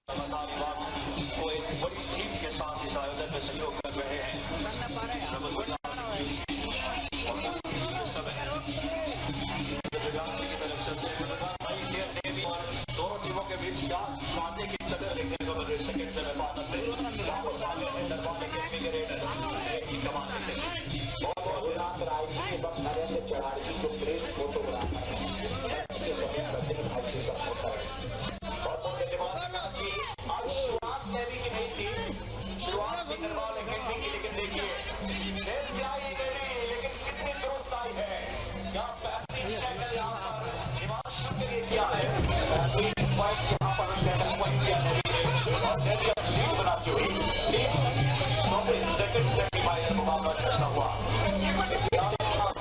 वो एक बड़ी टीम के साथ इस आयोजन में सहयोग कर रहे हैं। दोनों टीमों के बीच क्या पाने की कदर देखने को मिले। सेकंड में भारत में वापस आ गए हैं दरबार अकेडमी के रेडर की कमान लेते और गुजरात राय एवं नरेंद्र चौहाड़ी जो ग्रेट फोटोग्राफर है होता है। आज शुरुआत नेवी की नहीं थी, शुरुआत थी दरबार अकेडमी की, लेकिन देखिए खेल क्या ही नेवी लेकिन कितनी दुरुस्त आई है। यहाँ 35 टैकल यहाँ पर हिमांशु के लिए किया है, 3 पॉइंट यहाँ पर टैकल पॉइंट किया नेवी ने और नेवी अब लीड बनाती हुई 24 सेकंड से डिवाइडर मुकाबला चलता हुआ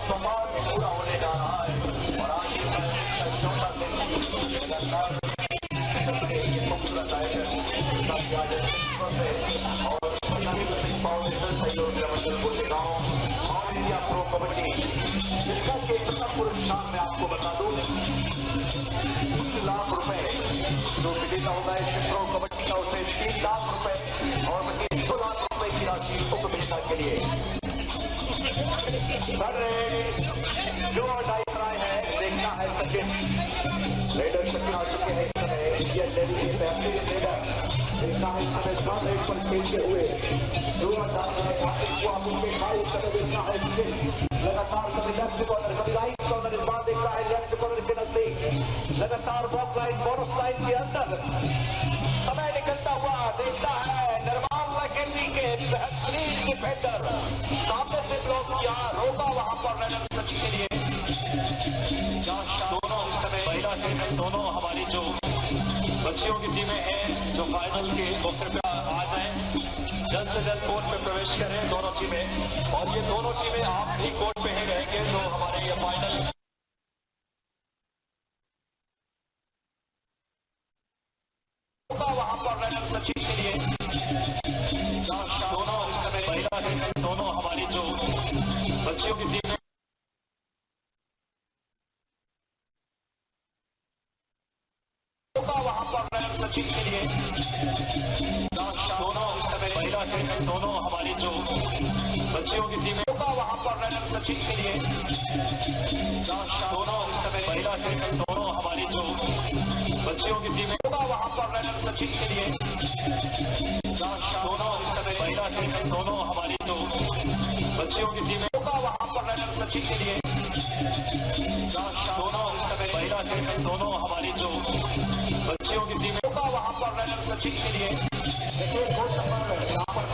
सवाल पूरा होने जा रहा है और आज छोटा लगातार खूबसूरत आयोजन और इंडिया प्रो कबड्डी जिसका कितना पुरस्कार मैं आपको बता दूं 3 लाख रुपए जो विजेता होगा इसमें प्रो कबड्डी का उसे 3 लाख रुपए और 2 लाख रुपए की राशि उपविजेता के लिए जो डाइव राय है देखना है सेकंड रेडर सेकंड आ चुके हैं इस समय इंडियन नेवी के बेहतरीन रेडर देखना है इस समय 7 रेड पर खेलते हुए जो डाल रहे हैं को आप उनके भाई समय देखना है लगातार कभी लेफ्ट कॉर्नर कभी राइट कॉर्नर इस बार देखना है लेफ्ट कॉर्नर के नजदीक लगातार बॉक्स लाइन बोनस लाइन के अंदर समय निकलता हुआ देखता है निर्माण अकेडमी के बेहतरीन डिफेंडर सामने से ब्लॉक किया रोका वहां पर रेडर सच के लिए दोनों समय महिला टीम दोनों हमारी जो बच्चियों की टीमें हैं जो फाइनल के वो कृपया आ जाएं जल्द से जल्द कोर्ट में प्रवेश करें दोनों टीमें और ये दोनों टीमें आप भी कोर्ट में ही रहेंगे जो हमारे ये फाइनल वहां पर रेडर सचिन के लिए दोनों समय महिला टीम दोनों हमारी जो बच्चियों की टीमें वहां पर रेडर सचिन के लिए दोनों समय महिला टीम दोनों हमारी जो बच्चियों की टीमें वहां पर रेडर सचिन के लिए दोनों समय महिला टीम दोनों हमारी जो बच्चियों की टीमें वहां पर रेडर सचिन के लिए दोनों समय महिला टीम दोनों हमारी जो बच्चियों की टीमें वहां पर रेडर सचिन के लिए दोनों समय महिला टीम दोनों हमारी जो बच्चियों की टीमें वहां पर रेडर सचिन के लिए देखिए यहाँ पर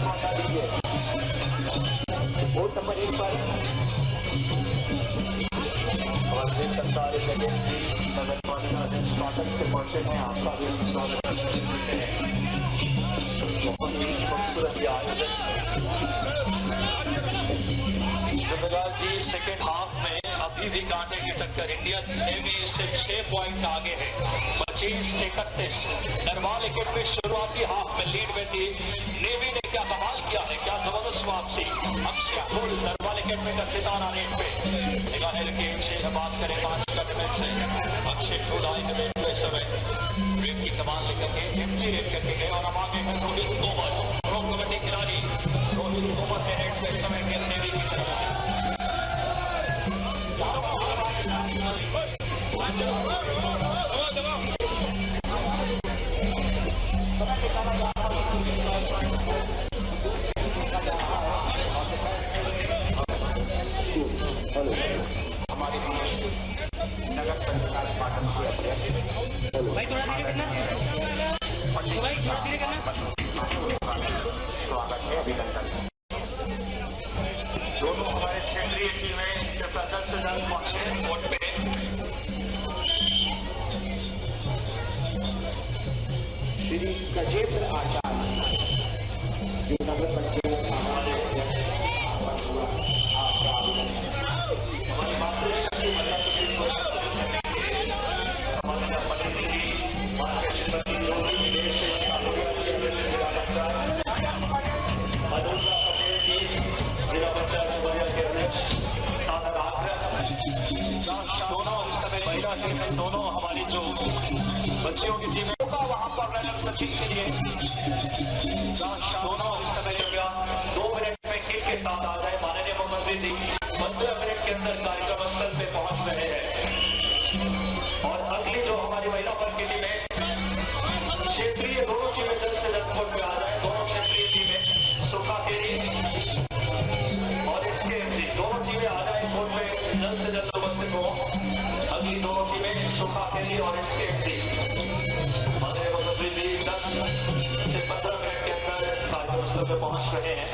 मौका दीजिए बूथ नंबर 1 पर और सरकारी नगर पालिका अध्यक्ष स्वागत से पहुंचे हैं आपका भी स्वागत करते हैं। बहुत ही खूबसूरत आयोजन जिम्मेदार जी सेकेंड हाफ में अभी भी कांटे की टक्कर इंडियन नेवी से 6 पॉइंट आगे है 25-31 दरबार अकेडमी शुरुआती हाफ में लीड में थी नेवी ने क्या कमाल किया है क्या जबरदस्त वापसी अक्षय फुल दरबार अकेडमी का सितारा रेट पे निगाह रखिए से बात करें 5 का डिमेंट से अक्षय फुल आए डिमेंट पे समय रेट की कमाल लेकर के एमजी रेट करके गए और अब आगे है रोहित तोमर प्रो कबड्डी खिलाड़ी रोहित तोमर के रेट पे समय के नेवी की तरफ हमारी नगर पंचायत पाटन स्वागत है अभिनंदन दोनों हमारे क्षेत्रीय टीमें जल्द से जल्द पहुंचे कोर्ट पे श्री गजेंद्र आचार्य नगर पंचायत दोनों समय महिला टीम दोनों हमारी जो बच्चियों की टीमें होगा वहां पर रनर सचिन के लिए दोनों समय कृपया 2 मिनट में किक के साथ आ जाए। माननीय मुख्यमंत्री जी 15 मिनट के अंदर कार्यक्रम स्थल पे पहुंच रहे हैं और अगली जो हमारी महिला वर्ग की टीम है क्षेत्रीय दोनों टीमें जल्द से जल्द कोर्ट में आ जाए। दोनों क्षेत्रीय टीमें सुखा केरी और इसके दोनों टीमें आ जाए कोर्ट में जल्द से जल्द उपस्थित हो। अगली दोनों टीमें सुखा केरी और इसके माननीय मुख्यमंत्री जी 10 से 15 मिनट के अंदर कार्यक्रम स्थल पे पहुंच रहे हैं।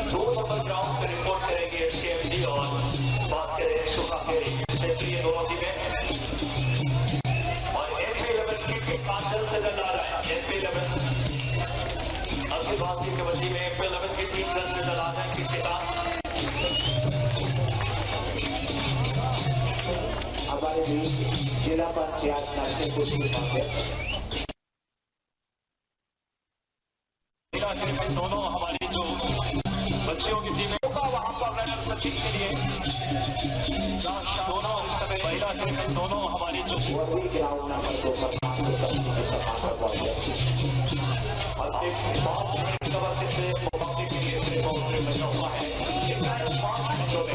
2 नंबर ग्राउंड पर रिपोर्ट करेंगे एसकेएमसी और बात करें सुखा केरी क्षेत्रीय दोनों टीमें और MP11 की बात जल्द से जल्द आ रहा है। MP11 अगली बात की कबड्डी में MP11 की टीम जल्द से जल्द आ जाए किसके साथ। हमारे बीच जिला पंचायत नर्सिंग को दोनों हमारी जो बच्चियों की टीम होगा वहां पर रनर सचिन के लिए दोनों समय महिला टीम दोनों हमारी जो ग्राउंड नंबर 2 पर और एक 5 मिनट कवर से मुकाबले के लिए बचा हुआ है। 5 मिनटों में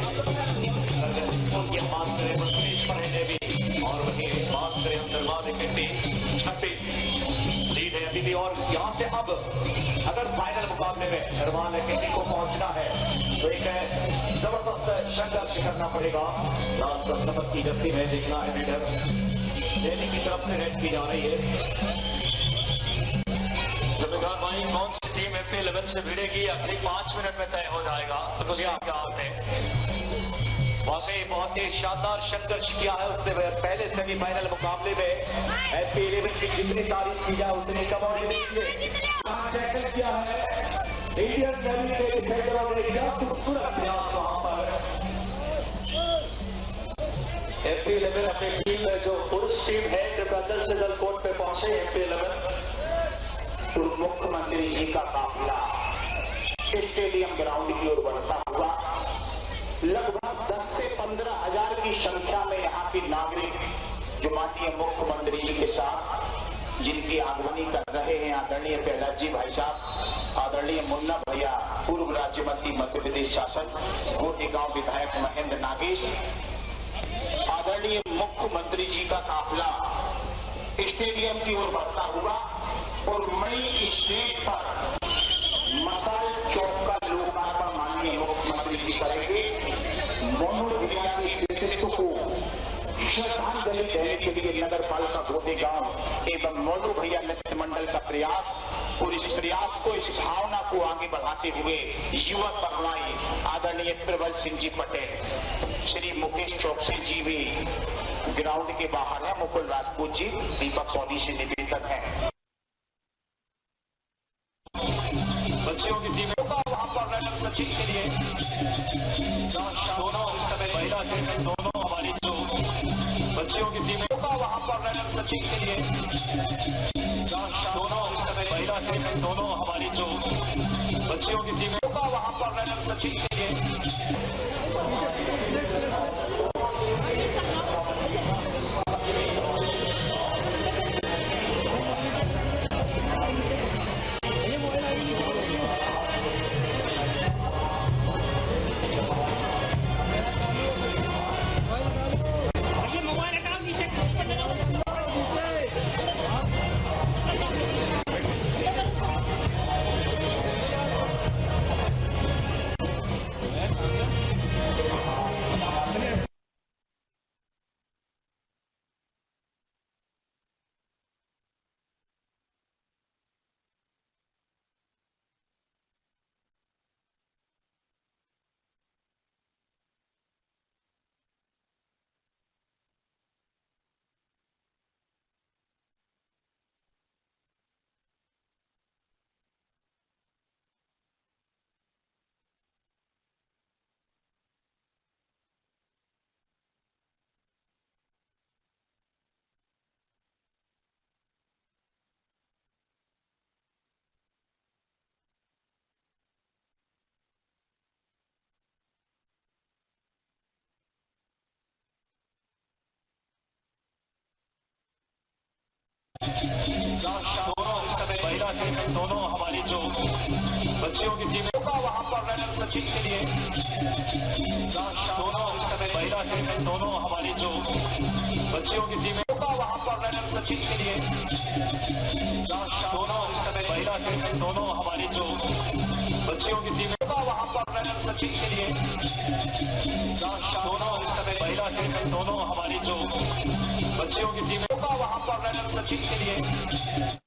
ये बात करें मुस्लिम पढ़ने भी और वही बात करें हम दरबार इकट्ठी 26 लीड है अभी भी। और यहां से अब अगर फाइनल मुकाबले में दरबार इकट्ठी को पहुंचना है तो एक जबरदस्त संघर्ष करना पड़ेगा। लास्ट पर सबक की जफ्ती में देखना है लीडर दिल्ली की तरफ से रेड की जा रही है। भाई कौन सी टीम MP11 से भिड़ेगी अगले 5 मिनट में तय हो जाएगा। तो क्या आपने वाकई बहुत ही शानदार संघर्ष किया है। उससे पहले सेमीफाइनल मुकाबले में MP11 की जितनी तारीफ की जाए उतनी कम और टैकल किया है इंडियन नेवी के डिफेंडरों ने क्या खूबसूरत प्रयास वहां पर। MP11 अपनी टीम में जो पुरुष टीम है कृपया जल्द से जल्द कोर्ट पे पहुंचे। MP11 तो मुख्यमंत्री जी का काफिला स्टेडियम ग्राउंड की ओर बढ़ता हुआ लगभग 10 से 15 हजार की संख्या में यहां के नागरिक जो माननीय मुख्यमंत्री जी के साथ जिनकी आगवानी कर रहे हैं आदरणीय प्रहलाद जी भाई साहब, आदरणीय मुन्ना भैया पूर्व राज्य मंत्री मध्य प्रदेश शासन, गोटेगांव विधायक महेंद्र नागेश, आदरणीय मुख्यमंत्री जी का काफिला स्टेडियम की ओर बढ़ता हुआ और मई स्टेज पर मसाल चौक का लोकार्पण माननीय मुख्यमंत्री जी करेंगे। मोनू भैया के व्यक्तित्व को श्रद्धांजलि देने के लिए नगर पालिका गोटेगांव एवं मोनू भैया नृत्य मंडल का प्रयास और इस प्रयास को इस भावना को आगे बढ़ाते हुए युवा पहलवान आदरणीय प्रबल सिंह जी पटेल, श्री मुकेश चौकसी जी भी ग्राउंड के बाहर है, मुकुल राजपूत जी, दीपक सोनी से निवेदन है। बच्चियों की टीम होगा वहां पर रनर सचिन के लिए दोनों समय महिला टीम दोनों हमारी जो बच्चियों की टीम होगा वहां पर रनर सचिन के लिए दोनों समय महिला टीम दोनों हमारी जो बच्चियों की टीम होगा वहां पर रनर सचिन के लिए दोनों समय महिला टीम दोनों हमारी जो बच्चियों की टीम होगा वहां पर रनर सचिन के लिए दोनों समय महिला टीम दोनों हमारी जो बच्चियों की टीम होगा वहां पर रनर सचिन के लिए दोनों समय महिला टीम दोनों हमारी जो बच्चियों की टीम होगा वहां पर रनर सचिन के लिए दोनों समय महिला टीम दोनों हमारी जो बच्चियों की टीम होगा वहां पर रनर सचिन के लिए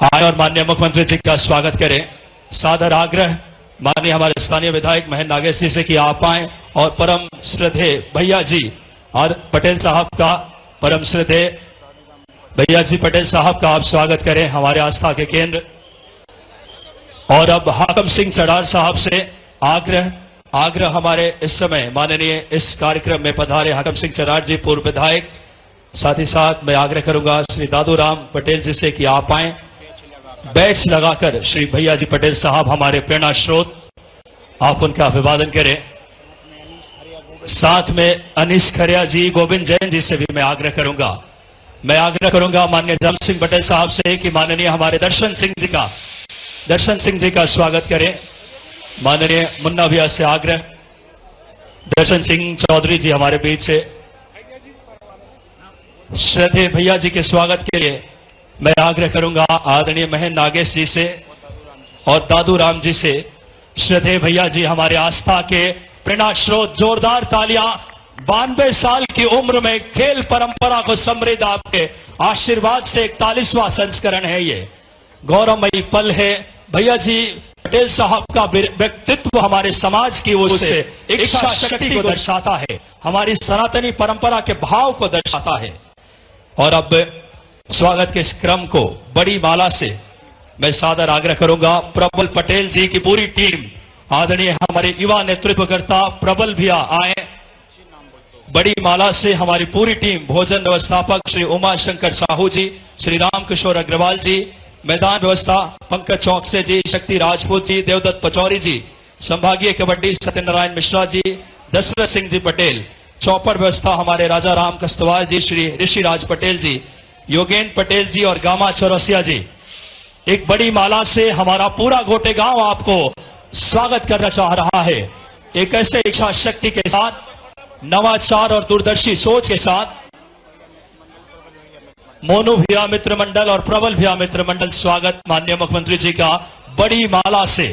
आए और माननीय मुख्यमंत्री जी का स्वागत करें। सादर आग्रह माननीय हमारे स्थानीय विधायक महेंद्र नागेश जी से कि आप आए और परम श्रद्धेय भैया जी और पटेल साहब का परम श्रद्धेय भैया जी पटेल साहब का आप स्वागत करें हमारे आस्था के केंद्र। और अब हाकम सिंह चढ़ार साहब से आग्रह हमारे इस समय माननीय इस कार्यक्रम में पधारे हाकम सिंह चढ़ार जी पूर्व विधायक, साथ ही साथ मैं आग्रह करूंगा श्री दादूराम पटेल जी से कि आप आए, बैच लगाकर श्री भैया जी पटेल साहब हमारे प्रेरणा स्रोत, आप उनका अभिवादन करें। साथ में अनीश खरिया जी, गोविंद जैन जी से भी मैं आग्रह करूंगा माननीय जम सिंह पटेल साहब से कि माननीय हमारे दर्शन सिंह जी का स्वागत करें। माननीय मुन्ना भैया से आग्रह, दर्शन सिंह चौधरी जी हमारे बीच से। श्रद्धेय भैया जी के स्वागत के लिए मैं आग्रह करूंगा आदरणीय महेंद्र नागेश जी से और दादू राम जी से। श्रद्धेय भैया जी हमारे आस्था के प्रेरणा स्रोत, जोरदार तालियां। 92 साल की उम्र में खेल परंपरा को समृद्ध आपके आशीर्वाद से 41वां संस्करण है, ये गौरवमयी पल है। भैया जी पटेल साहब का व्यक्तित्व हमारे समाज की ओर से इच्छा शक्ति को दर्शाता है, हमारी सनातनी परंपरा के भाव को दर्शाता है। और अब स्वागत के इस क्रम को बड़ी माला से मैं सादर आग्रह करूंगा प्रबल पटेल जी की पूरी टीम, आदरणीय हमारे युवा नेतृत्वकर्ता प्रबल भैया आए। बड़ी माला से हमारी पूरी टीम, भोजन व्यवस्थापक श्री उमा शंकर साहू जी, श्री राम किशोर अग्रवाल जी, मैदान व्यवस्था पंकज चौकसे जी, शक्ति राजपूत जी, देवदत्त पचौरी जी, संभागीय कबड्डी सत्यनारायण मिश्रा जी, दशरथ सिंह जी पटेल, चौपर व्यवस्था हमारे राजा राम कस्तवाल जी, श्री ऋषि राज पटेल जी, योगेंद्र पटेल जी और गामा चौरसिया जी। एक बड़ी माला से हमारा पूरा गोटे गांव आपको स्वागत करना चाह रहा है। एक ऐसे इच्छा शक्ति के साथ, नवाचार और दूरदर्शी सोच के साथ मोनू भैया मित्र मंडल और प्रबल भैया मित्र मंडल स्वागत माननीय मुख्यमंत्री जी का बड़ी माला से।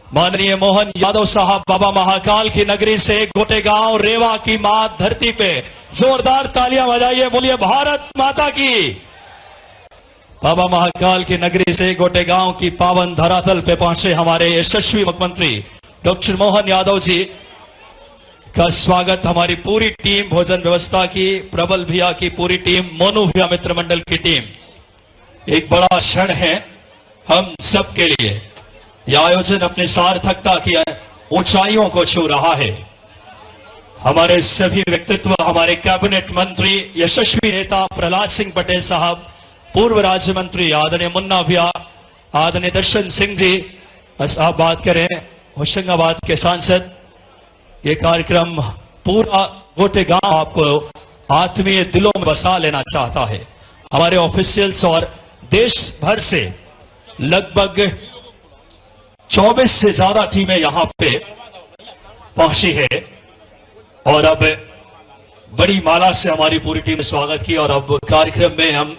माननीय मोहन यादव साहब बाबा महाकाल की नगरी से गोटे गांव रेवा की मां धरती पे जोरदार तालियां बजाइए, बोलिए भारत माता की। बाबा महाकाल की नगरी से गोटे गांव की पावन धरातल पे पहुंचे हमारे यशस्वी मुख्यमंत्री डॉक्टर मोहन यादव जी का स्वागत हमारी पूरी टीम, भोजन व्यवस्था की, प्रबल भैया की पूरी टीम, मोनू भैया मित्र मंडल की टीम। एक बड़ा क्षण है हम सबके लिए। यह आयोजन अपनी सार्थकता की ऊंचाइयों को छू रहा है। हमारे सभी व्यक्तित्व, हमारे कैबिनेट मंत्री, यशस्वी नेता प्रहलाद सिंह पटेल साहब, पूर्व राज्य मंत्री आदरणीय मुन्ना भैया, आदरणीय दर्शन सिंह जी, बस आप बात करें, होशंगाबाद के सांसद। ये कार्यक्रम पूरा गोटे गांव आपको आत्मीय दिलों में बसा लेना चाहता है। हमारे ऑफिशियल्स और देश भर से लगभग 24 से ज्यादा टीमें यहां पे पहुंची है और अब बड़ी माला से हमारी पूरी टीम ने स्वागत किया। और अब कार्यक्रम में हम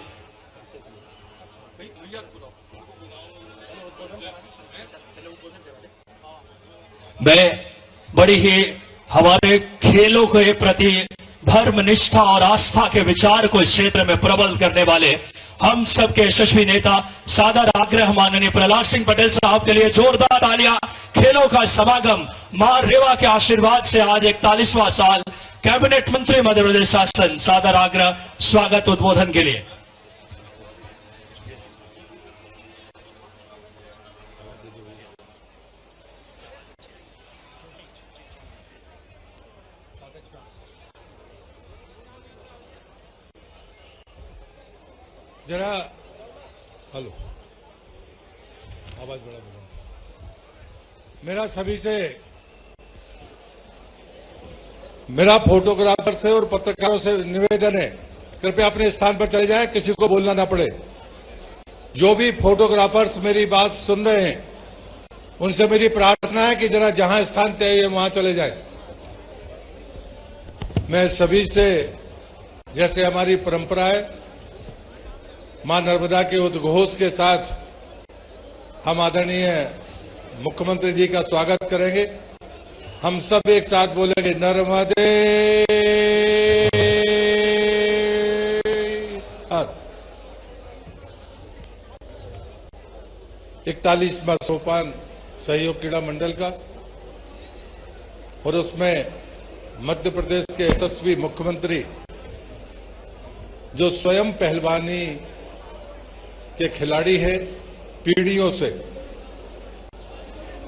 बड़ी ही हमारे खेलों के प्रति धर्म निष्ठा और आस्था के विचार को इस क्षेत्र में प्रबल करने वाले हम सबके यशस्वी नेता, सादर आग्रह माननीय प्रहलाद सिंह पटेल साहब के लिए जोरदार तालियां। खेलों का समागम, मां रेवा के आशीर्वाद से आज 41वां साल, कैबिनेट मंत्री मध्य प्रदेश शासन, सादर आग्रह स्वागत उद्बोधन के लिए। जरा हेलो, आवाज बड़ा बोलो। मेरा सभी से, मेरा फोटोग्राफर से और पत्रकारों से निवेदन है, कृपया अपने स्थान पर चले जाएं, किसी को बोलना ना पड़े। जो भी फोटोग्राफर्स मेरी बात सुन रहे हैं, उनसे मेरी प्रार्थना है कि जरा जहां स्थान तय है वहां चले जाएं। मैं सभी से, जैसे हमारी परंपरा है, मां नर्मदा के उद्घोष के साथ हम आदरणीय मुख्यमंत्री जी का स्वागत करेंगे। हम सब एक साथ बोलेंगे, नर्मदे 41वां सोपान सहयोग क्रीड़ा मंडल का, और उसमें मध्य प्रदेश के यशस्वी मुख्यमंत्री जो स्वयं पहलवानी के खिलाड़ी हैं पीढ़ियों से,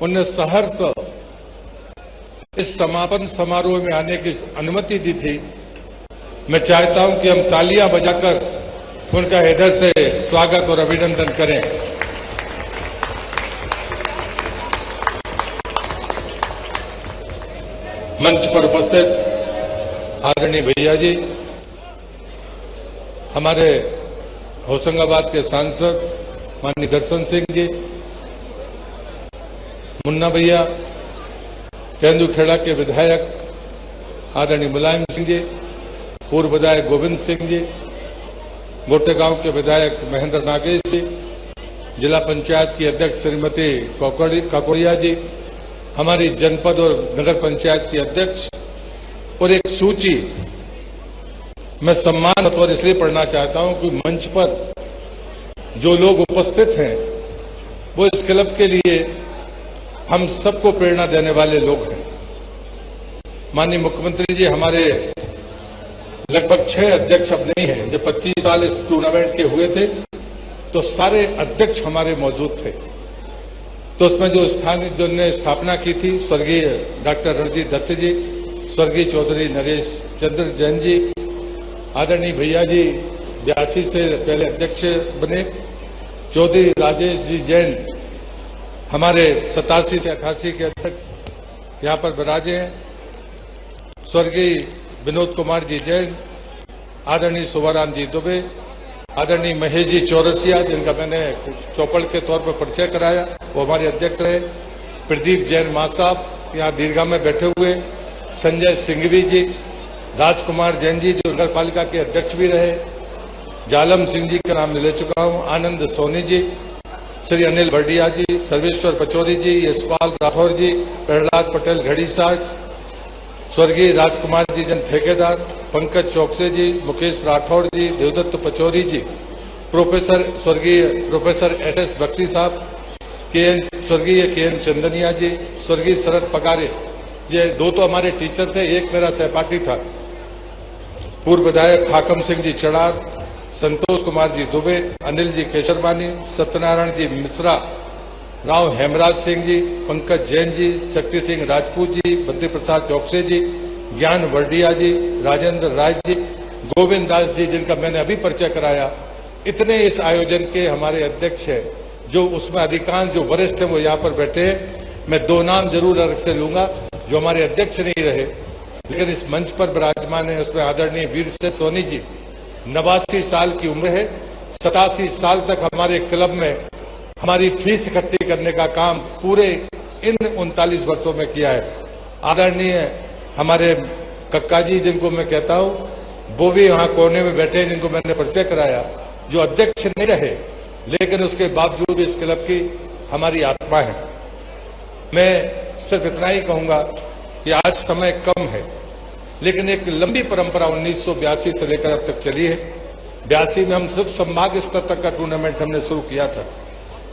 उन्हें सहर्ष इस समापन समारोह में आने की अनुमति दी थी। मैं चाहता हूं कि हम तालियां बजाकर उनका हृदय से स्वागत और अभिनंदन करें। मंच पर उपस्थित आदरणीय भैया जी, हमारे होशंगाबाद के सांसद माननीय दर्शन सिंह जी, मुन्ना भैया, तेंदुखेड़ा के विधायक आदरणीय मुलायम सिंह जी, पूर्व विधायक गोविंद सिंह जी, गोटेगांव के विधायक महेंद्र नागेश जी, जिला पंचायत की अध्यक्ष श्रीमती काकोड़िया जी, हमारी जनपद और नगर पंचायत की अध्यक्ष, और एक सूची मैं सम्मान और इसलिए पढ़ना चाहता हूं कि मंच पर जो लोग उपस्थित हैं वो इस क्लब के लिए हम सबको प्रेरणा देने वाले लोग हैं। माननीय मुख्यमंत्री जी, हमारे लगभग 6 अध्यक्ष अब नहीं हैं। जब 25 साल इस टूर्नामेंट के हुए थे तो सारे अध्यक्ष हमारे मौजूद थे। तो उसमें जो स्थानीय जिनने स्थापना की थी, स्वर्गीय डॉक्टर रणजीत दत्त जी, स्वर्गीय चौधरी नरेश चंद्र जैन जी, आदरणीय भैया जी 82 से पहले अध्यक्ष बने, चौधरी राजेश जी जैन हमारे 87 से 88 के अध्यक्ष यहां पर विराजे हैं, स्वर्गीय विनोद कुमार जी जैन, आदरणीय शोभाराम जी दुबे, आदरणीय महेश जी चौरसिया जिनका मैंने चौपड़ के तौर पर परिचय कराया, वो हमारे अध्यक्ष रहे, प्रदीप जैन मां साहब यहां दीर्घा में बैठे हुए, संजय सिंघवी जी, राजकुमार जैन जी जो नगर पालिका के अध्यक्ष भी रहे, जालम सिंह जी का नाम ले चुका हूं, आनंद सोनी जी, श्री अनिल बर्डिया जी, सर्वेश्वर पचौरी जी, यशपाल राठौर जी, प्रहलाद पटेल घड़ी साज, स्वर्गीय राजकुमार जी जन ठेकेदार, पंकज चौकसे जी, मुकेश राठौर जी, देवदत्त पचौरी जी, स्वर्गीय प्रोफेसर एस बख्शी साहब, स्वर्गीय के.एन. चंदनिया जी, स्वर्गीय शरद पगारे, ये 2 तो हमारे टीचर थे, एक मेरा सहपाठी था, पूर्व विधायक हाकम सिंह जी चड़ार, संतोष कुमार जी दुबे, अनिल जी केशरवानी, सत्यनारायण जी मिश्रा, राव हेमराज सिंह जी, पंकज जैन जी, शक्ति सिंह राजपूत जी, बद्री प्रसाद चौकसे जी, ज्ञान वर्डिया जी, राजेंद्र राय जी, गोविंद दास जी जिनका मैंने अभी परिचय कराया, इतने इस आयोजन के हमारे अध्यक्ष हैं। जो उसमें अधिकांश जो वरिष्ठ हैं वो यहाँ पर बैठे हैं। मैं 2 नाम जरूर अलग से लूंगा जो हमारे अध्यक्ष नहीं रहे लेकिन इस मंच पर विराजमान है। उसमें आदरणीय वीर से सोनी जी 89 साल की उम्र है, 87 साल तक हमारे क्लब में हमारी फीस इकट्ठी करने का काम पूरे इन 39 वर्षों में किया है। आदरणीय हमारे कक्का जी जिनको मैं कहता हूं, वो भी वहां कोने में बैठे हैं, जिनको मैंने परिचय कराया, जो अध्यक्ष नहीं रहे लेकिन उसके बावजूद इस क्लब की हमारी आत्मा है। मैं सिर्फ इतना ही कहूंगा कि आज समय कम है लेकिन एक लंबी परंपरा 1982 से लेकर अब तक चली है। 82 में हम सिर्फ संभाग स्तर तक का टूर्नामेंट हमने शुरू किया था।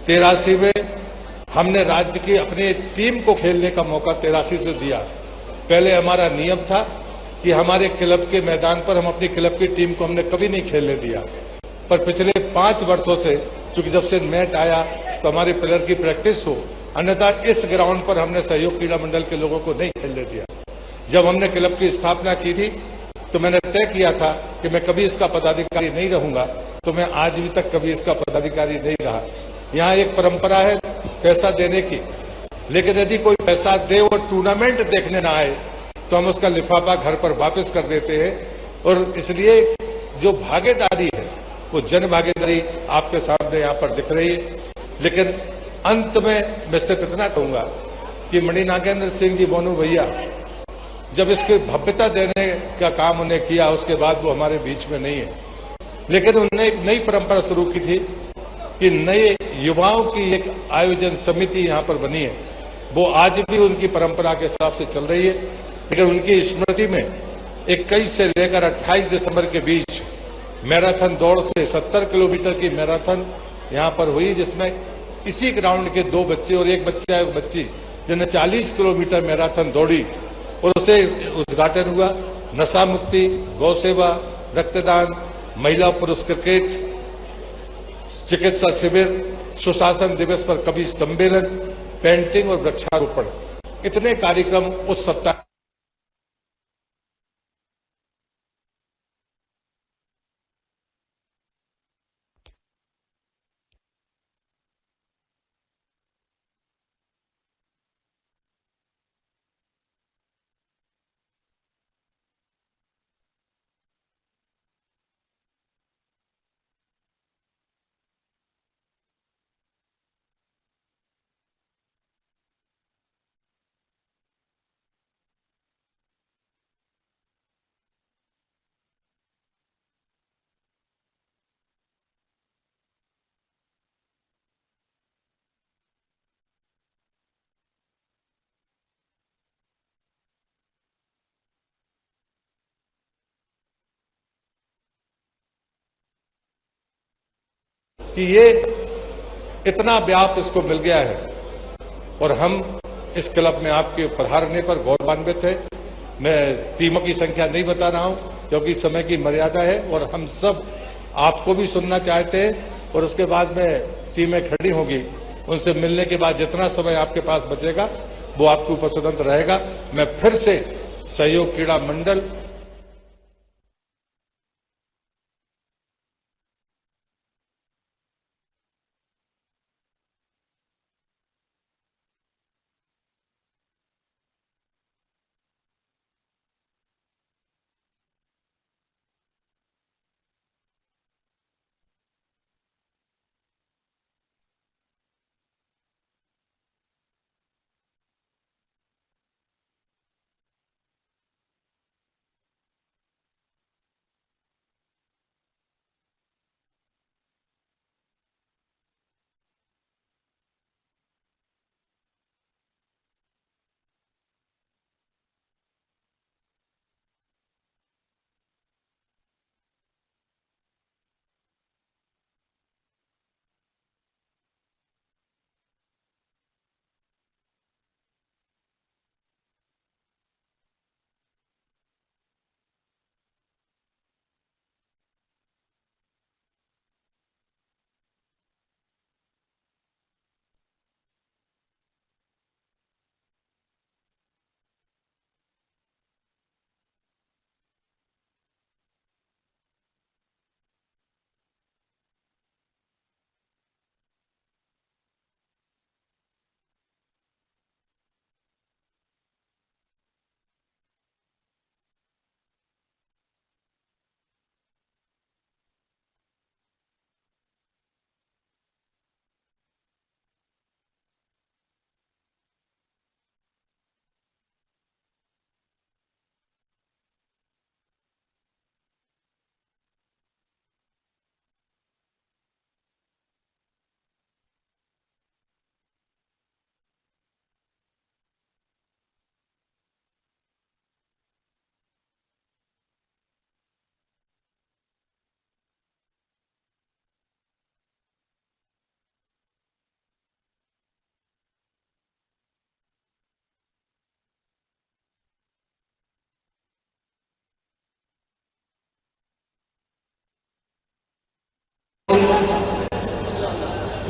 83 में हमने राज्य की अपनी टीम को खेलने का मौका 83 से दिया। पहले हमारा नियम था कि हमारे क्लब के मैदान पर हम अपनी क्लब की टीम को हमने कभी नहीं खेलने दिया, पर पिछले 5 वर्षों से चूंकि जब से नेट आया तो हमारे प्लेयर की प्रैक्टिस हो, अन्यथा इस ग्राउंड पर हमने सहयोग क्रीड़ा मंडल के लोगों को नहीं खेलने दिया। जब हमने क्लब की स्थापना की थी तो मैंने तय किया था कि मैं कभी इसका पदाधिकारी नहीं रहूंगा, तो मैं आज भी तक कभी इसका पदाधिकारी नहीं रहा। यहां एक परंपरा है पैसा देने की, लेकिन यदि कोई पैसा दे और टूर्नामेंट देखने ना आए तो हम उसका लिफाफा घर पर वापस कर देते हैं। और इसलिए जो भागीदारी है वो जन भागीदारी आपके सामने यहां पर दिख रही है। लेकिन अंत में मैं सिर्फ इतना कहूंगा कि मणि नागेंद्र सिंह जी मोनू भैया जब इसकी भव्यता देने का काम उन्हें किया, उसके बाद वो हमारे बीच में नहीं है, लेकिन उन्होंने एक नई परंपरा शुरू की थी कि नए युवाओं की एक आयोजन समिति यहां पर बनी है। वो आज भी उनकी परंपरा के हिसाब से चल रही है, लेकिन उनकी स्मृति में 21 से लेकर 28 दिसंबर के बीच मैराथन दौड़ से 70 किलोमीटर की मैराथन यहां पर हुई, जिसमें इसी ग्राउंड के 2 बच्चे और एक बच्चा एक बच्ची जिन्हें 40 किलोमीटर मैराथन दौड़ी और उसे उद्घाटन हुआ। नशा मुक्ति, गौ सेवा, रक्तदान, महिला पुरुष क्रिकेट, चिकित्सा शिविर, सुशासन दिवस पर कवि सम्मेलन, पेंटिंग और वृक्षारोपण, इतने कार्यक्रम उस सप्ताह कि ये इतना व्याप इसको मिल गया है और हम इस क्लब में आपके पधारने पर गौरवान्वित है। मैं टीमों की संख्या नहीं बता रहा हूं क्योंकि समय की मर्यादा है और हम सब आपको भी सुनना चाहते हैं और उसके बाद में टीमें खड़ी होंगी, उनसे मिलने के बाद जितना समय आपके पास बचेगा वो आपके ऊपर स्वतंत्र रहेगा। मैं फिर से सहयोग क्रीड़ा मंडल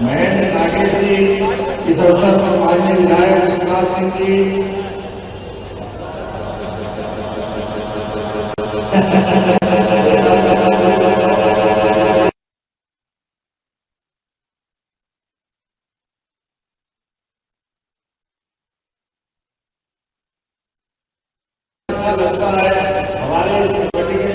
महेंद्र नागेश जी, इस अवसर पर माननीय विधायक विश्वनाथ सिंह जी, अच्छा लगता है हमारे इस कमेटी के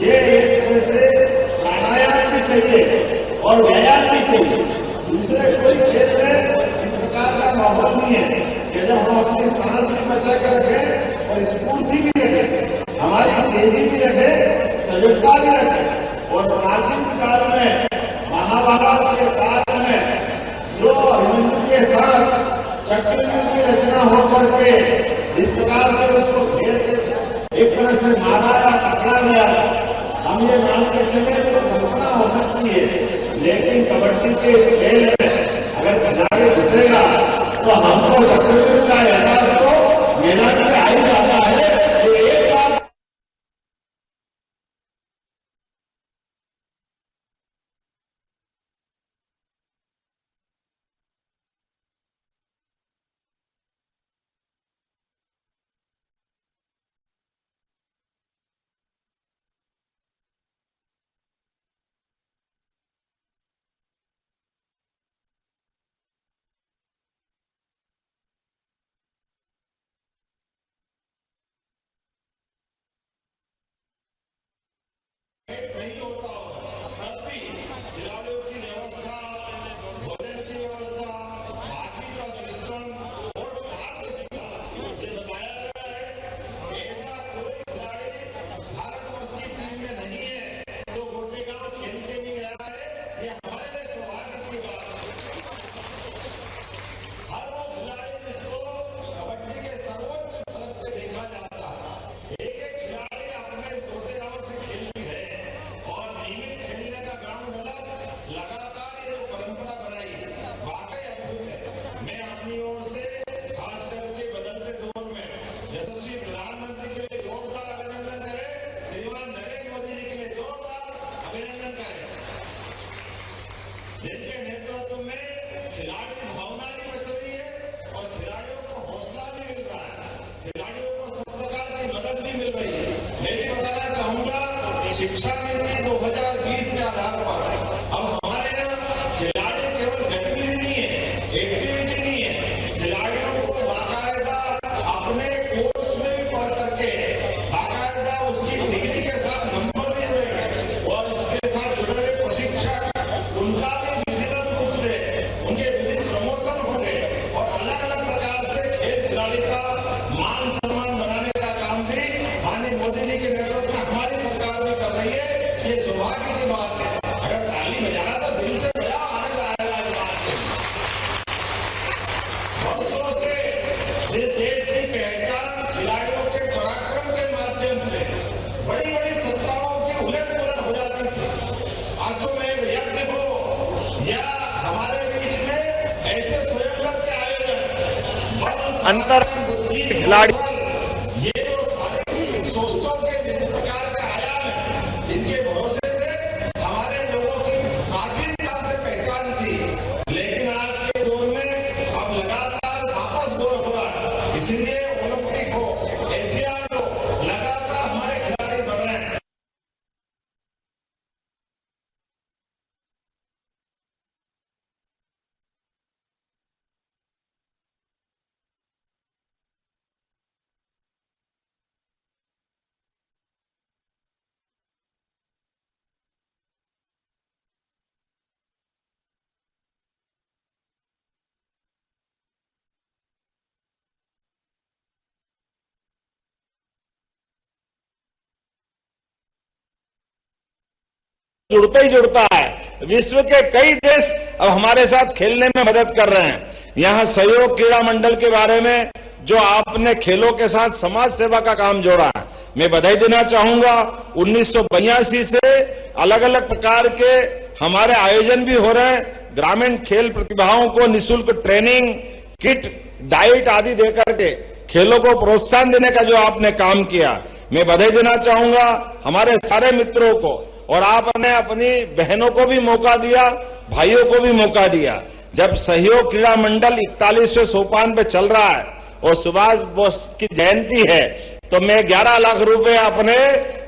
ये एक तरह से प्राणायाम भी चाहिए और व्यायाम भी चाहिए। दूसरे कोई खेल में इस प्रकार का माहौल नहीं है कि जब हम अपनी सांस भी बचा कर रखें और स्फूर्ति भी रखें, हमारी तेजी भी रखें, सजगता भी रखें। और प्राचीन काल में महाभारत के काल में जो अभिमन्यु के साथ चक्रव्यूह की रचना होकर के इस प्रकार से उसको घेर के एक तरह से मारा या पकड़ा गया, हम ये मान के चले तो कल्पना हो सकती है। लेकिन कबड्डी के इस खेल में अगर खिलाड़ी घुसेगा तो हमको चक्रव्यूह का एहसास तो मैदान में आ ही जाता है। तो एक बार नहीं होता होगा, तब भी खिलाड़ियों की व्यवस्था, भोजन की व्यवस्था, बाकी का सिस्टम और पारदर्शिता ये बताया गया है। ऐसा कोई खिलाड़ी भारतवर्ष की टीम में नहीं है जो गोटेगांव खेल के नहीं गया है। ये हमारे लिए सौभाग्य की बात है। हर वो खिलाड़ी जिसको कबड्डी के सर्वोच्च स्तर पे देखा जाता है, एक एक खिलाड़ी अपने गोटेगांव से खेलती है और नियमित खेलने का ग्राउंड मतलब लगातार ये जो परंपरा बनाई वाकई अद्भुत है। मैं अपनी ओर से खास करके बदलते दौर में यशस्वी प्रधानमंत्री के लिए जोरदार अभिनंदन करें, श्रीमान नरेंद्र मोदी जी के लिए जोरदार अभिनंदन करें, जिनके नेतृत्व में खिलाड़ी भावना भी बच रही है और खिलाड़ियों को हौसला भी मिल रहा है, खिलाड़ियों को सब प्रकार की मदद भी मिल रही है। मैं भी बताना चाहूंगा, शिक्षा नीति 2020 के आधार पर अब हमारे यहाँ खिलाड़ी केवल गतिविधि नहीं है, एक्टिविटी नहीं है, खिलाड़ियों को बाकायदा अपने कोर्स में भी पढ़ करके बाकायदा उसकी डिग्री के साथ नंबर भी जुड़ेंगे और इसके साथ जुड़े हुए प्रशिक्षक उनका भी विधिवत रूप से उनके विधिक प्रमोशन होंगे और अलग अलग प्रकार से खेल खिलाड़ी का मान सम्मान बनाने का काम भी माननीय मोदी जी के नेतृत्व में हमारी सरकार भी कर रही है। ये सौभाग्य की बात है। अगर ताली बजाना तो दिल से बजाओ, आनंद आएगा इस बात से। वर्षों से इस देश की पहचान खिलाड़ियों के पराक्रम के माध्यम से बड़ी बड़ी सत्ताओं की उलट पुलट हो जाती थी। अश्वमेध यज्ञ हो या हमारे बीच में ऐसे स्वयंवर के आयोजन अंतर खिलाड़ी, ये जो सारे सोचों के जिस प्रकार का आयाम है, इनके भरोसे से हमारे लोगों की प्राचीनता से पहचान थी। लेकिन आज के दौर में अब लगातार वापस दौर हो रहा है, इसलिए ओलंपिक हो, एशियाड हो, लगातार हमारे खिलाड़ी बढ़ रहे हैं। जुड़ता ही जुड़ता है। विश्व के कई देश अब हमारे साथ खेलने में मदद कर रहे हैं। यहां सहयोग क्रीड़ा मंडल के बारे में जो आपने खेलों के साथ समाज सेवा का काम जोड़ा है, मैं बधाई देना चाहूंगा। 1982 से अलग अलग प्रकार के हमारे आयोजन भी हो रहे हैं। ग्रामीण खेल प्रतिभाओं को निःशुल्क ट्रेनिंग, किट, डाइट आदि देकर के खेलों को प्रोत्साहन देने का जो आपने काम किया, मैं बधाई देना चाहूंगा हमारे सारे मित्रों को। और आपने अपनी बहनों को भी मौका दिया, भाइयों को भी मौका दिया। जब सहयोग क्रीड़ा मंडल 41वें सोपान पे चल रहा है और सुभाष बोस की जयंती है, तो मैं 11 लाख रुपए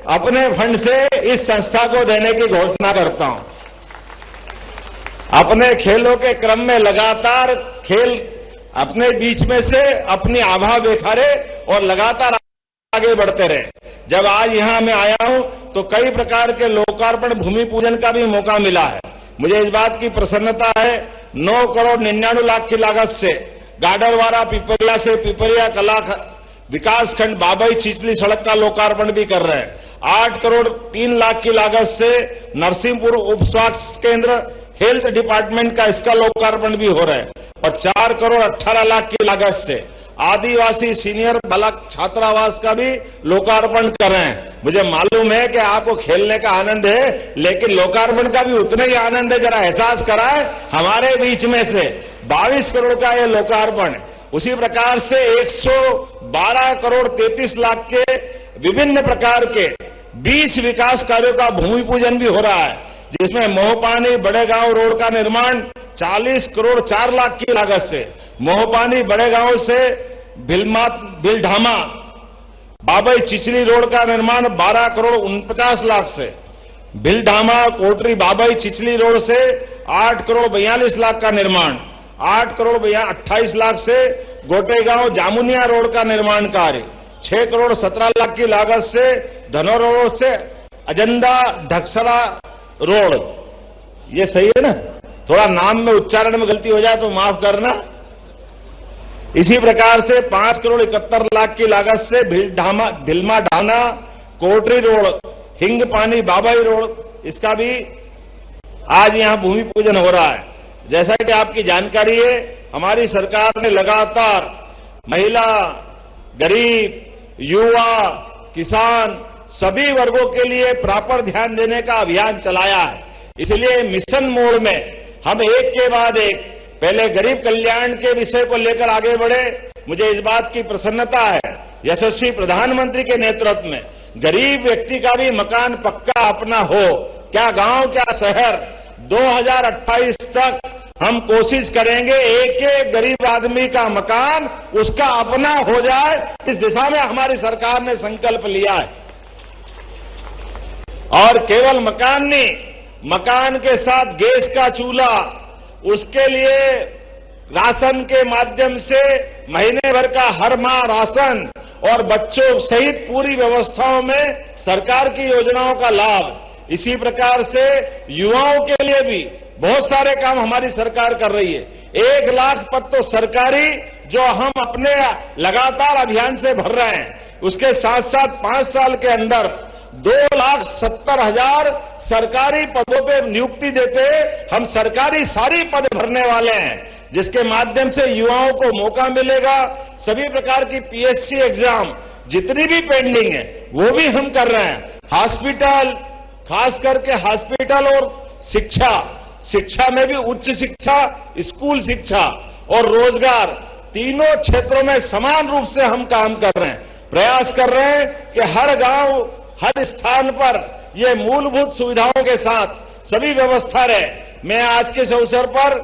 अपने फंड से इस संस्था को देने की घोषणा करता हूं। अपने खेलों के क्रम में लगातार खेल अपने बीच में से अपनी आभा बिखारे और लगातार आगे बढ़ते रहे। जब आज यहां मैं आया हूं तो कई प्रकार के लोकार्पण भूमि पूजन का भी मौका मिला है। मुझे इस बात की प्रसन्नता है 9 करोड़ 99 लाख की लागत से गाडरवारा पिपरिया से पिपरिया कला विकासखंड बाबई चिचली सड़क का लोकार्पण भी कर रहे हैं। 8 करोड़ 3 लाख की लागत से नरसिंहपुर उप स्वास्थ्य केंद्र हेल्थ डिपार्टमेंट का इसका लोकार्पण भी हो रहा है और 4 करोड़ 18 लाख की लागत से आदिवासी सीनियर बालक छात्रावास का भी लोकार्पण कर रहे हैं। मुझे मालूम है कि आपको खेलने का आनंद है, लेकिन लोकार्पण का भी उतना ही आनंद है। जरा एहसास कराए हमारे बीच में से 22 करोड़ का यह लोकार्पण। उसी प्रकार से 112 करोड़ 33 लाख के विभिन्न प्रकार के 20 विकास कार्यों का भूमि पूजन भी हो रहा है, जिसमें मोहपानी बड़े गांव रोड का निर्माण 40 करोड़ 4 लाख की लागत से, मोहपानी बड़े गांव से बिलढामा बाबई चिचली रोड का निर्माण 12 करोड़ 49 लाख से, बिलढामा कोटरी बाबई चिचली रोड से 8 करोड़ 42 लाख का निर्माण, 8 करोड़ 28 लाख से गोटेगांव जामुनिया रोड का निर्माण कार्य, 6 करोड़ 17 लाख की लागत से धनौर रोड से अजंदा ढक्सरा रोड। ये सही है ना? थोड़ा नाम में उच्चारण में गलती हो जाए तो माफ करना। इसी प्रकार से 5 करोड़ 71 लाख की लागत से भिलमा ढाना कोटरी रोड हिंग पानी बाबाई रोड, इसका भी आज यहां भूमि पूजन हो रहा है। जैसा कि आपकी जानकारी है, हमारी सरकार ने लगातार महिला, गरीब, युवा, किसान सभी वर्गों के लिए प्रॉपर ध्यान देने का अभियान चलाया है। इसलिए मिशन मोड में हम एक के बाद एक पहले गरीब कल्याण के विषय को लेकर आगे बढ़े। मुझे इस बात की प्रसन्नता है, यशस्वी प्रधानमंत्री के नेतृत्व में गरीब व्यक्ति का भी मकान पक्का अपना हो, क्या गांव क्या शहर। 2028 तक हम कोशिश करेंगे एक एक गरीब आदमी का मकान उसका अपना हो जाए। इस दिशा में हमारी सरकार ने संकल्प लिया है। और केवल मकान नहीं, मकान के साथ गैस का चूल्हा, उसके लिए राशन के माध्यम से महीने भर का हर माह राशन और बच्चों सहित पूरी व्यवस्थाओं में सरकार की योजनाओं का लाभ। इसी प्रकार से युवाओं के लिए भी बहुत सारे काम हमारी सरकार कर रही है। 1 लाख पद तो सरकारी जो हम अपने लगातार अभियान से भर रहे हैं, उसके साथ साथ 5 साल के अंदर 2,70,000 सरकारी पदों पे नियुक्ति देते हम सरकारी सारी पद भरने वाले हैं, जिसके माध्यम से युवाओं को मौका मिलेगा। सभी प्रकार की पीएससी एग्जाम जितनी भी पेंडिंग है वो भी हम कर रहे हैं। हॉस्पिटल, खास करके हॉस्पिटल और शिक्षा में भी उच्च शिक्षा, स्कूल शिक्षा और रोजगार तीनों क्षेत्रों में समान रूप से हम काम कर रहे हैं। प्रयास कर रहे हैं कि हर गांव हर स्थान पर ये मूलभूत सुविधाओं के साथ सभी व्यवस्था रहे। मैं आज के इस अवसर पर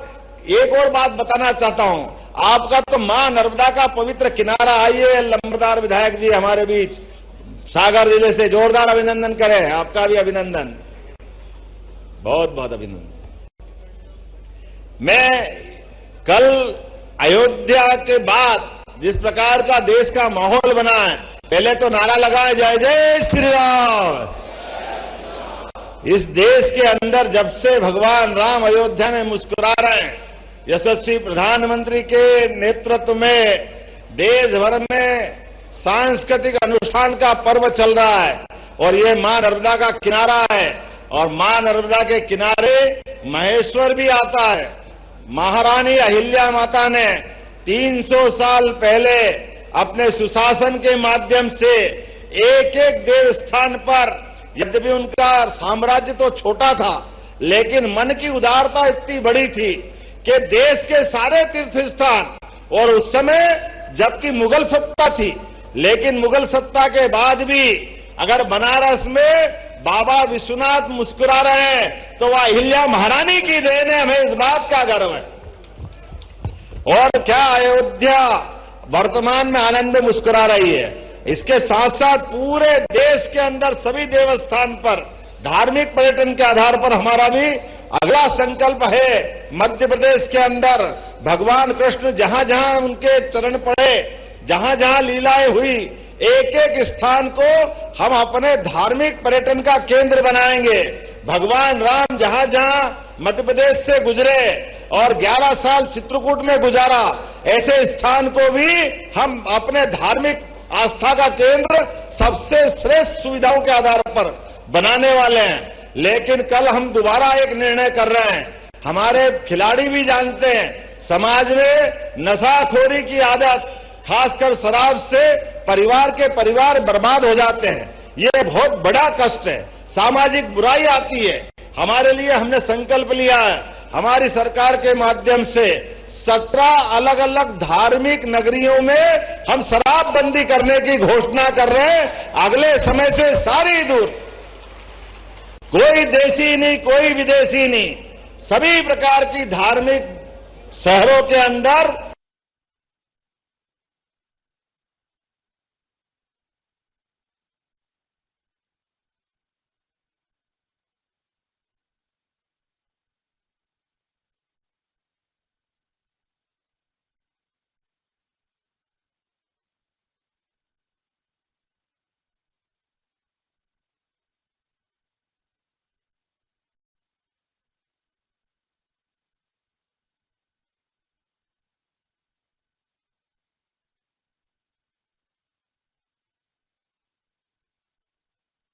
एक और बात बताना चाहता हूं। आपका तो मां नर्मदा का पवित्र किनारा, आइए लंबरदार विधायक जी हमारे बीच सागर जिले से, जोरदार अभिनंदन करें। आपका भी अभिनंदन, बहुत बहुत अभिनंदन। मैं कल अयोध्या के बाद जिस प्रकार का देश का माहौल बना है, पहले तो नारा लगाए जय जय श्री राम। इस देश के अंदर जब से भगवान राम अयोध्या में मुस्कुरा रहे हैं, यशस्वी प्रधानमंत्री के नेतृत्व में देश भर में सांस्कृतिक अनुष्ठान का पर्व चल रहा है और ये मां नर्मदा का किनारा है और मां नर्मदा के किनारे महेश्वर भी आता है। महारानी अहिल्या माता ने 300 साल पहले अपने सुशासन के माध्यम से एक एक देव स्थान पर, यद्यपि उनका साम्राज्य तो छोटा था लेकिन मन की उदारता इतनी बड़ी थी कि देश के सारे तीर्थ स्थान, और उस समय जबकि मुगल सत्ता थी, लेकिन मुगल सत्ता के बाद भी अगर बनारस में बाबा विश्वनाथ मुस्कुरा रहे हैं तो वह अहिल्या महारानी की देन है। हमें इस बात का गर्व है। और क्या अयोध्या वर्तमान में आनंद में मुस्कुरा रही है। इसके साथ साथ पूरे देश के अंदर सभी देवस्थान पर धार्मिक पर्यटन के आधार पर हमारा भी अगला संकल्प है। मध्य प्रदेश के अंदर भगवान कृष्ण जहां जहां उनके चरण पड़े, जहां जहां लीलाएं हुई, एक एक स्थान को हम अपने धार्मिक पर्यटन का केंद्र बनाएंगे। भगवान राम जहां जहां मध्य प्रदेश से गुजरे और 11 साल चित्रकूट में गुजारा, ऐसे स्थान को भी हम अपने धार्मिक आस्था का केंद्र सबसे श्रेष्ठ सुविधाओं के आधार पर बनाने वाले हैं। लेकिन कल हम दोबारा एक निर्णय कर रहे हैं। हमारे खिलाड़ी भी जानते हैं, समाज में नशाखोरी की आदत, खासकर शराब से परिवार बर्बाद हो जाते हैं। ये बहुत बड़ा कष्ट है, सामाजिक बुराई आती है। हमारे लिए हमने संकल्प लिया है, हमारी सरकार के माध्यम से 17 अलग अलग धार्मिक नगरियों में हम शराबबंदी करने की घोषणा कर रहे हैं। अगले समय से सारी दूर, कोई देशी नहीं, कोई विदेशी नहीं, सभी प्रकार की धार्मिक शहरों के अंदर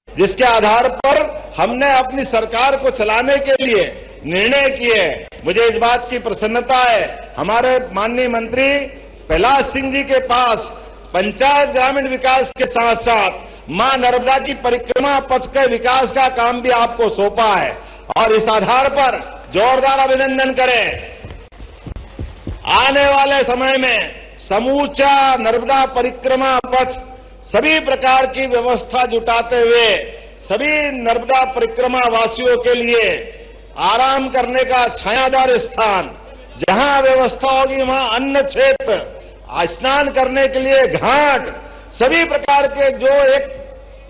जिसके आधार पर हमने अपनी सरकार को चलाने के लिए निर्णय किए। मुझे इस बात की प्रसन्नता है, हमारे माननीय मंत्री प्रहलाद सिंह जी के पास पंचायत ग्रामीण विकास के साथ साथ मां नर्मदा की परिक्रमा पथ के विकास का काम भी आपको सौंपा है, और इस आधार पर जोरदार अभिनंदन करें। आने वाले समय में समूचा नर्मदा परिक्रमा पथ सभी प्रकार की व्यवस्था जुटाते हुए सभी नर्मदा परिक्रमा वासियों के लिए आराम करने का छायादार स्थान, जहां व्यवस्था होगी वहां अन्न क्षेत्र, स्नान करने के लिए घाट, सभी प्रकार के जो एक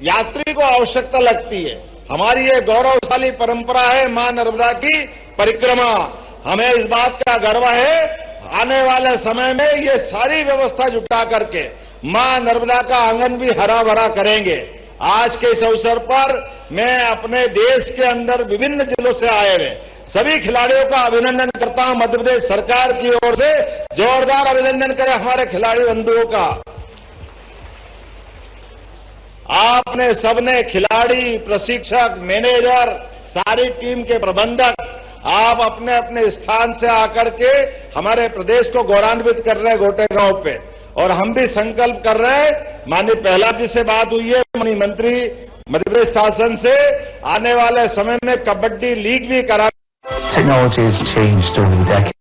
यात्री को आवश्यकता लगती है। हमारी ये गौरवशाली परंपरा है मां नर्मदा की परिक्रमा। हमें इस बात का गर्व है, आने वाले समय में ये सारी व्यवस्था जुटा करके मां नर्मदा का आंगन भी हरा भरा करेंगे। आज के इस अवसर पर मैं अपने देश के अंदर विभिन्न जिलों से आए हुए सभी खिलाड़ियों का अभिनंदन करता हूं। मध्य प्रदेश सरकार की ओर से जोरदार अभिनंदन करें हमारे खिलाड़ी बंधुओं का। आपने सबने, खिलाड़ी, प्रशिक्षक, मैनेजर, सारी टीम के प्रबंधक, आप अपने अपने स्थान से आकर के हमारे प्रदेश को गौरवान्वित कर रहे हैं गोटेगांव पे, और हम भी संकल्प कर रहे हैं। माननीय प्रहलाद जी से बात हुई है, माननीय मंत्री मध्य प्रदेश शासन से, आने वाले समय में कबड्डी लीग भी करा। Technology has changed over the decades.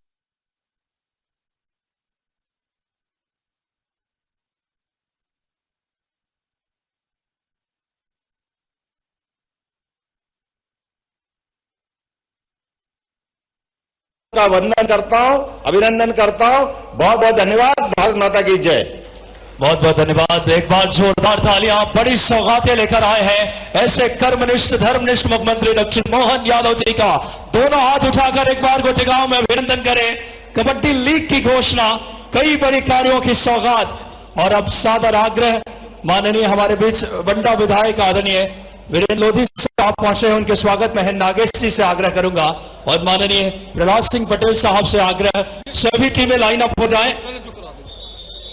का वंदन करता हूं, अभिनंदन करता हूं। बहुत बहुत धन्यवाद। भारत माता की जय। बहुत बहुत धन्यवाद। एक बार जोरदार तालियां। बड़ी सौगातें लेकर आए हैं ऐसे कर्मनिष्ठ धर्मनिष्ठ मुख्यमंत्री डॉक्टर मोहन यादव जी का। दोनों हाथ उठाकर एक बार गोटेगांव में अभिनंदन करें। कबड्डी लीग की घोषणा, कई बड़ी कार्यों की सौगात, और अब सादर आग्रह माननीय हमारे बीच बंडा विधायक आदरणीय वीरेंद्र लोधी से आप पहुंचे हैं, उनके स्वागत में नागेश जी से आग्रह करूंगा, और माननीय प्रहलाद सिंह पटेल साहब से आग्रह, सभी टीमें लाइन अप हो जाएं,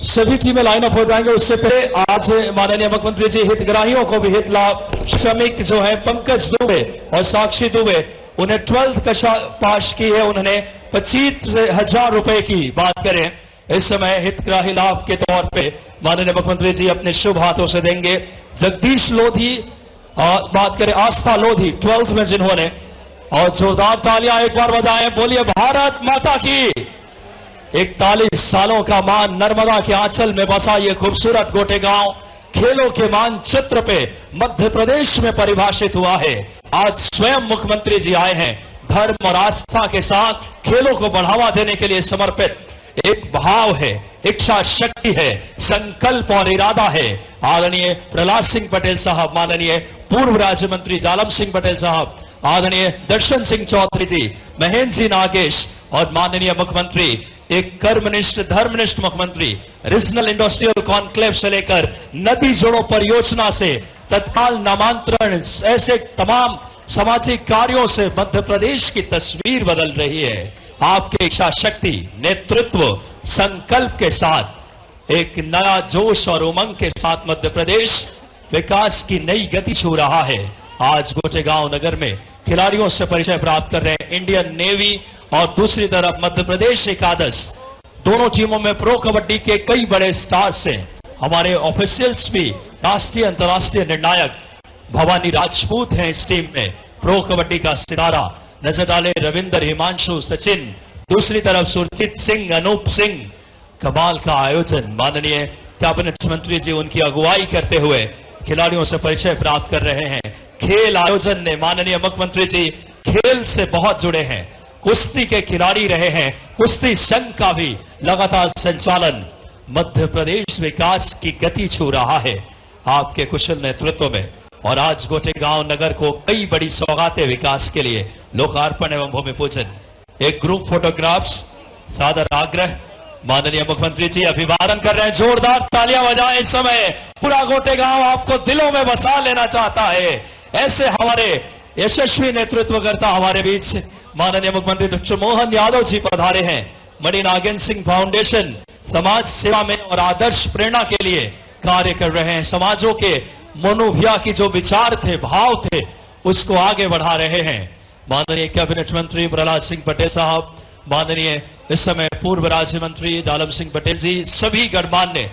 सभी टीमें लाइन अप हो जाएंगे। उससे पहले आज माननीय मुख्यमंत्री जी हितग्राहियों को भी हित लाभ, श्रमिक जो है पंकज दुबे और साक्षी दुबे, उन्हें 12th कक्षा पास की है, उन्होंने 25,000 रुपए की बात करें इस समय हितग्राही लाभ के तौर पे माननीय मुख्यमंत्री जी अपने शुभ हाथों से देंगे। जगदीश लोधी बात करें, आस्था लोधी 12th में जिन्होंने, और जोरदार तालियां एक बार बजाएं। बोलिए भारत माता की। 41 सालों का मां नर्मदा के आंचल में बसा ये खूबसूरत गोटेगांव खेलों के मानचित्र पे मध्य प्रदेश में परिभाषित हुआ है। आज स्वयं मुख्यमंत्री जी आए हैं, धर्म और आस्था के साथ खेलों को बढ़ावा देने के लिए समर्पित एक भाव है, इच्छा शक्ति है, संकल्प और इरादा है। आदरणीय प्रहलाद सिंह पटेल साहब, माननीय पूर्व राज्य मंत्री जालम सिंह पटेल साहब, आदरणीय दर्शन सिंह चौधरी जी, महेंद्र जी नागेश और माननीय मुख्यमंत्री एक कर्मनिष्ठ धर्मनिष्ठ मुख्यमंत्री रीजनल इंडस्ट्रियल कॉन्क्लेव से लेकर नदी जोड़ो परियोजना से तत्काल नामांतरण, ऐसे तमाम सामाजिक कार्यों से मध्य प्रदेश की तस्वीर बदल रही है। आपके इच्छा शक्ति, नेतृत्व, संकल्प के साथ एक नया जोश और उमंग के साथ मध्य प्रदेश विकास की नई गति छू रहा है। आज गोटेगांव नगर में खिलाड़ियों से परिचय प्राप्त कर रहे हैं इंडियन नेवी और दूसरी तरफ मध्य प्रदेश एकादश। दोनों टीमों में प्रो कबड्डी के कई बड़े स्टार्स हैं। हमारे ऑफिशियल्स भी राष्ट्रीय अंतर्राष्ट्रीय निर्णायक भवानी राजपूत हैं इस टीम में। प्रो कबड्डी का सितारा नजर डाले रविंदर, हिमांशु, सचिन, दूसरी तरफ सुरजीत सिंह, अनूप सिंह। कमाल का आयोजन, माननीय कैबिनेट मंत्री जी उनकी अगुवाई करते हुए खिलाड़ियों से परिचय प्राप्त कर रहे हैं। खेल आयोजन ने, माननीय मुख्यमंत्री जी खेल से बहुत जुड़े हैं, कुश्ती के खिलाड़ी रहे हैं, कुश्ती संघ का भी लगातार संचालन मध्य प्रदेश विकास की गति छू रहा है आपके कुशल नेतृत्व में। और आज गोटेगांव नगर को कई बड़ी सौगातें विकास के लिए लोकार्पण एवं भूमि पूजन। एक ग्रुप फोटोग्राफ्स, सादर आग्रह, माननीय मुख्यमंत्री जी अभिवादन कर रहे हैं। जोरदार तालियां बजाएं। इस समय पूरा गोटेगांव आपको दिलों में बसा लेना चाहता है। ऐसे हमारे यशस्वी नेतृत्वकर्ता हमारे बीच माननीय मुख्यमंत्री डॉक्टर मोहन यादव जी पधारे हैं। मणि नागेंद्र सिंह फाउंडेशन समाज सेवा में और आदर्श प्रेरणा के लिए कार्य कर रहे हैं। समाजों के मनोभिया की जो विचार थे, भाव थे, उसको आगे बढ़ा रहे हैं। माननीय कैबिनेट मंत्री प्रहलाद सिंह पटेल साहब, माननीय इस समय पूर्व राज्य मंत्री जालम सिंह पटेल जी, सभी गणमान्य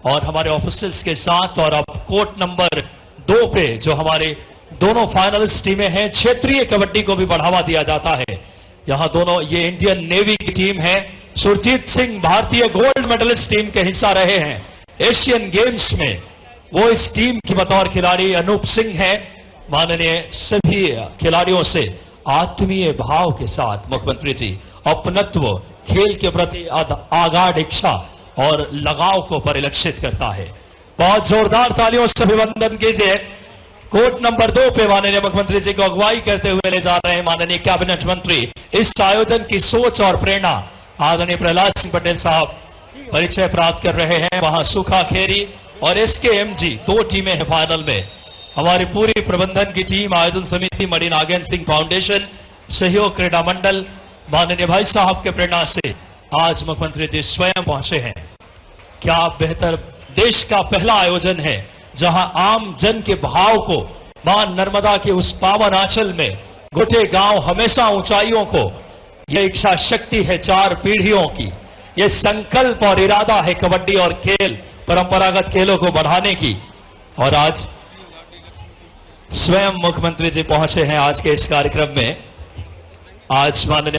और हमारे ऑफिसर्स के साथ। और अब कोर्ट नंबर 2 पे जो हमारे दोनों फाइनलिस्ट टीमें हैं, क्षेत्रीय कबड्डी को भी बढ़ावा दिया जाता है। यहां दोनों, ये इंडियन नेवी की टीम है। सुरजीत सिंह भारतीय गोल्ड मेडलिस्ट टीम के हिस्सा रहे हैं एशियन गेम्स में, वो इस टीम की बतौर खिलाड़ी। अनूप सिंह है। माननीय सभी खिलाड़ियों से आत्मीय भाव के साथ मुख्यमंत्री जी अपनत्व, खेल के प्रति आगाढ़ इच्छा और लगाव को परिलक्षित करता है। बहुत जोरदार तालियों से अभिवंदन कीजिए। कोर्ट नंबर 2 पे माननीय मुख्यमंत्री जी को अगुवाई करते हुए ले जा रहे हैं माननीय कैबिनेट मंत्री। इस आयोजन की सोच और प्रेरणा आदरणीय प्रहलाद सिंह पटेल साहब परिचय प्राप्त कर रहे हैं। वहां सुखा खेरी और एसकेएमजी 2 टीमें हैं फाइनल में। हमारी पूरी प्रबंधन की टीम, आयोजन समिति, मणि नागेंद्र सिंह फाउंडेशन, सहयोग क्रीड़ा मंडल, माननीय भाई साहब के प्रेरणा से आज मुख्यमंत्री जी स्वयं पहुंचे हैं। क्या बेहतर, देश का पहला आयोजन है जहां आम जन के भाव को मां नर्मदा के उस पावन आंचल में गोटेगांव हमेशा ऊंचाइयों को, यह इच्छा शक्ति है 4 पीढ़ियों की, यह संकल्प और इरादा है कबड्डी और खेल, परंपरागत खेलों को बढ़ाने की। और आज स्वयं मुख्यमंत्री जी पहुंचे हैं आज के इस कार्यक्रम में। आज माननीय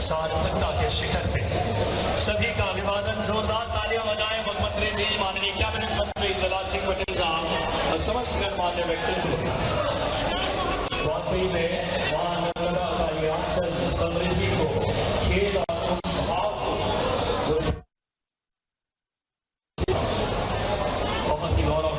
सार्थकता के शिखर पे सभी का अभिवादन। जोरदार तालियां बजाएं मुख्यमंत्री जी, माननीय कैबिनेट मंत्री प्रहलाद सिंह पटेल साहब और समस्त गणमान्य व्यक्तित्व। वाकई में मां नर्मदा का ये आंचल समृद्धि को, खेल और उस भाव को बहुत ही गौरव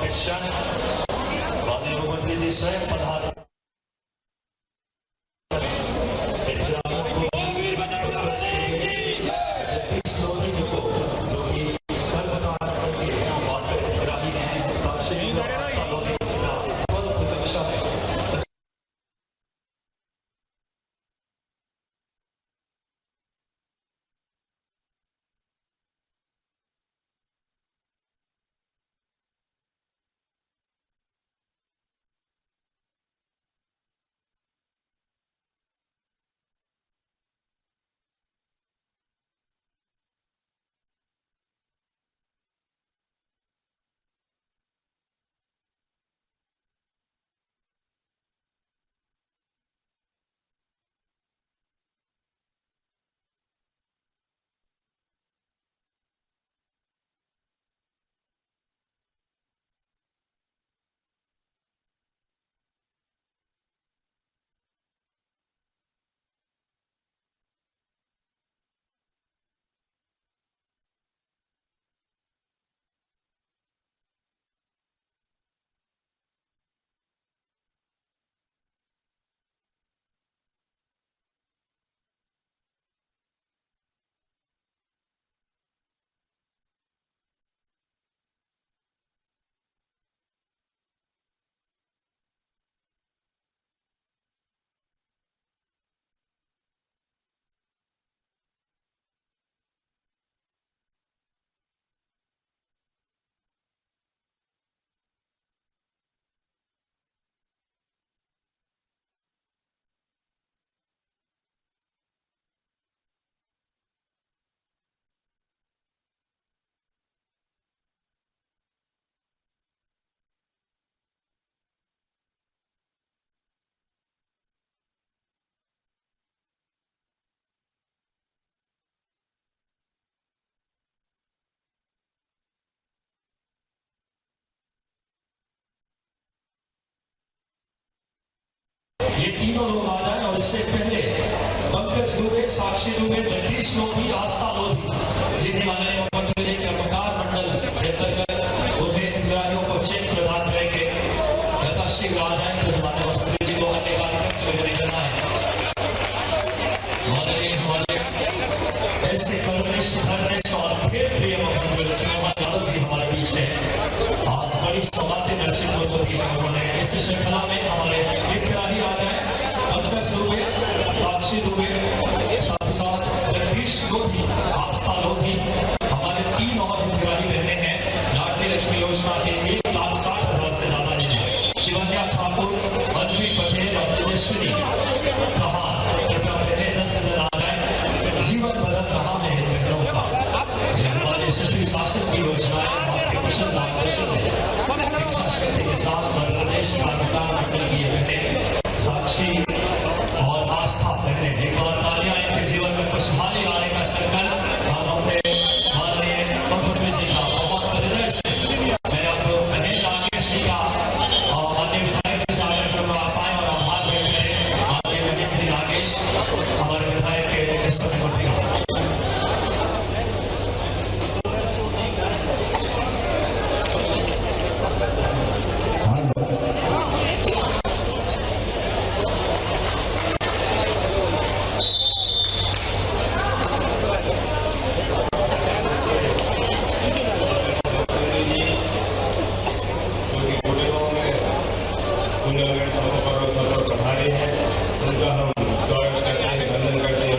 सबसे पहले पंकज दुबे, साक्षी दुबे, जगदीश लोधी, आस्था लोधी, जिन्हें माननीय मुख्यमंत्री जी के अपकार मंडल के अंतर्गत उन्हें हितग्राहियों को चेक प्रदान करेंगे। यथाशीघ्र आ जाए तो माननीय मुख्यमंत्री जी को अन्य कार्यक्रम के लिए करना है। हमारे ऐसे कर्मनिष्ठ धर्मनिष्ठ और फिर प्रिय मुख्यमंत्री मोहन यादव जी हमारे बीच है। आज बड़ी सौगातें नरसिंहपुर को दी है उन्होंने। इस श्रृंखला में हमारे हितग्राही आ जाए, पंकज दुबे, साक्षी दुबे, साथ साथ जगदीश लोधी, आस्था लोधी, हमारे 3 और हितग्राही रहने हैं। लाडली लक्ष्मी योजना के 1,60,000 से ज्यादा हैं। शिवन्या ठाकुर, अन्वी पटेल और तेजस्विनी प्रहार कृपया पहले जन से आ जाए। जीवन बदल रहा है हितग्राहियों का। हमारे यशस्वी शासन की योजनाएं आपके कुशल मार्गदर्शन में शिक्षा शक्ति के साथ मध्य प्रदेश का विकास मंडल की बहने साक्षी और आस्था बहने, एक बार तालियां इनके जीवन में खुशहाली आने का संकल्प हम अपने माननीय मुख्यमंत्री जी का बहुत हृदय से मैं आपको अनिल नागेश जी का और माननीय विधायक जी से आगे करूंगा आप आए और आभार व्यक्त करें। माननीय अनिल जी नागेश हमारे विधायक के समय मंत्री प्रभारी है, उनका हम स्वागत करते हैं, वंदन करते हैं।